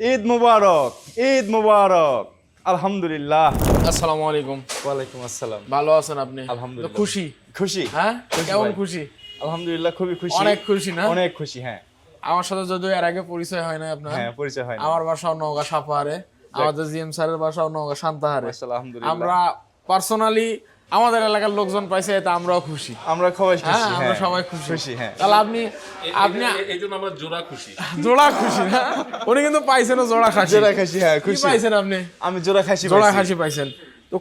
ঈদ মুবারক, ঈদ মুবারক। আলহামদুলিল্লাহ। আসসালামু আলাইকুম। ওয়ালাইকুম আসসালাম। ভালো আছেন আপনি? আলহামদুলিল্লাহ। খুশি? খুশি? হ্যাঁ, কেমন ভাই। খুশি? আলহামদুলিল্লাহ, খুবই খুশি। অনেক খুশি না? অনেক খুশি, হ্যাঁ। আমার সাথে যদিও এর আগে পরিচয় হয় না আপনার। হ্যাঁ, পরিচয় হয় না। আমার বাসাও নওগাঁ সাপাহারে, আমাদের জিএম স্যারের বাসাও নওগাঁ শান্তাহারে। মাশাআল্লাহ, আলহামদুলিল্লাহ। আমরা পার্সোনালি আমাদের এলাকার লোকজন পাইছে, এতে আমরাও খুশি। আমরা সবাই খুশি, হ্যাঁ, আমরা হ্যাঁ। সবাই খুশি। খুশি, হ্যাঁ। তাহলে আপনি এই জন্য আমরা জোড়া খুশি। জোড়া খুশি না? উনি কিন্তু পাইছেন জোড়া খাসি। জোড়া খাসি, হ্যাঁ, কি খুশি। পাইছেন আপনি? আমি জোড়া খাসি জোড়া পাইছি। খাসি পাইছেন। তো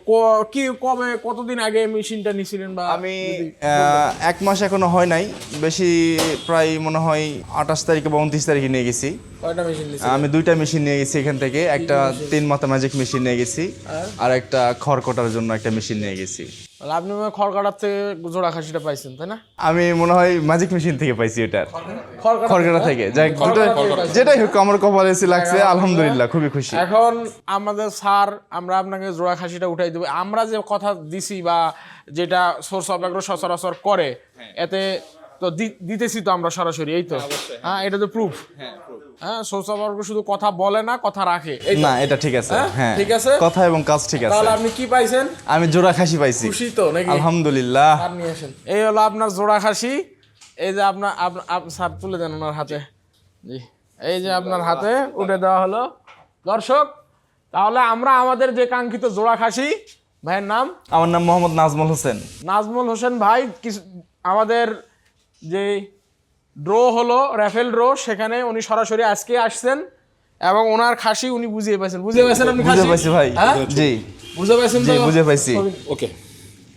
কি কবে কতদিন আগে মেশিনটা নিছিলেন? বা আমি 1 মাস এখনো হয় নাই, বেশি প্রায় মনে হয় 28 তারিখে বা 29 তারিখে নিয়ে গেছি। কয়টা মেশিন নিছিলেন? আমি 2টা মেশিন নিয়ে গেছি এখান থেকে। একটা 3 মাথা ম্যাজিক মেশিন নিয়ে গেছি, আর একটা খড় কটার জন্য একটা মেশিন নিয়ে গেছি। তাহলে আপনি মনে হয় খড়কাটার থেকে জোড়া খাসিটা পাইছেন, তাই না? আমি মনে হয় ম্যাজিক মেশিন থেকে পাইছি এটা, খড়কাটা খড়কাটা থেকে। যাই হোক, যেটাই হোক আমার কপালে এসে লাগছে, আলহামদুলিল্লাহ, খুবই খুশি। এখন আমাদের স্যার, আমরা আপনাকে জোড়া খাসিটা উঠাই দেবো। আমরা যে কথা দিছি বা যেটা সোর্স অফ অ্যাগ্রো সচরাচর করে, এতে তো দিতেছি তো আমরা সরাসরি, এই তো। হ্যাঁ, এটা তো প্রুফ। হ্যাঁ, সোর্স অফ অ্যাগ্রো শুধু কথা বলে না, কথা রাখে। এই তো। না, এটা ঠিক আছে, হ্যাঁ, ঠিক আছে, কথা এবং কাজ ঠিক আছে। তাহলে আপনি কি পাইছেন? আমি জোড়া খাসি পাইছি। খুশি তো নাকি? আলহামদুলিল্লাহ। আর নিয়ে আসেন। এই হলো আপনার জোড়া খাসি। এই যে আপনার স্যার তুলে দেন ওনার হাতে। জি, এই যে আপনার হাতে উঠে দেওয়া হলো। দর্শক, তাহলে আমরা আমাদের যে কাঙ্ক্ষিত জোড়া খাসি, ভাইয়ের নাম? আমার নাম মোহাম্মদ নাজমুল হোসেন। নাজমুল হোসেন ভাই। কিছু আমাদের যে ড্র হলো, র্যাফেল ড্র, সেখানে উনি সরাসরি আজকে আসছেন এবং ওনার খাসি উনি বুঝিয়ে পাইছেন। বুঝিয়ে পাইছেন আপনি? বুঝে পাইছি ভাই। হ্যাঁ? জি বুঝে পাইছেন জি, তো? বুঝে পাইছি। ওকে,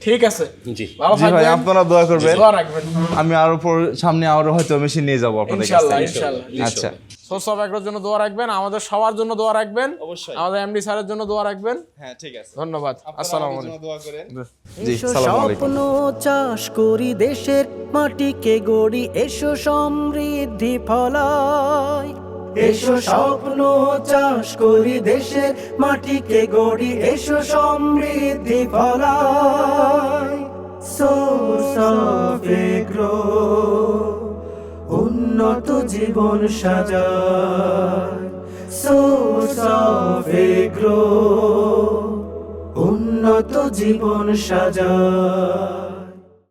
ঠিক আছে। জি ভালো জি ভাই, থাকবেন। আপনারা দোয়া করবেন। দোয়া রাখবেন। আমি আরো সামনে আরো হয়তো মেশিন নিয়ে যাবো আপনাদের কাছ ইনশাআল্লাহ, থেকে। ইনশাআল্লাহ। আচ্ছা, সোর্স অফ অ্যাগ্রোর জন্য দোয়া রাখবেন, আমাদের সবার জন্য দোয়া রাখবেন, অবশ্যই। আমাদের এমডি স্যারের জন্য দোয়া রাখবেন। হ্যাঁ, ঠিক আছে। ধন্যবাদ। আসসালামু আলাইকুম। দোয়া করেন। জি, এসো সালাম আলাইকুম। স্বপ্ন চাষ করি দেশের মাটিকে গড়ি, এসো সমৃদ্ধি ফলায়। এসো স্বপ্ন চাষ করি দেশের মাটিকে গড়ি, এসো সমৃদ্ধি ফলায়। সোর্স অফ এগ্রো উন্নত জীবন সাজায়। সোর্স অফ এগ্রো উন্নত জীবন সাজায়।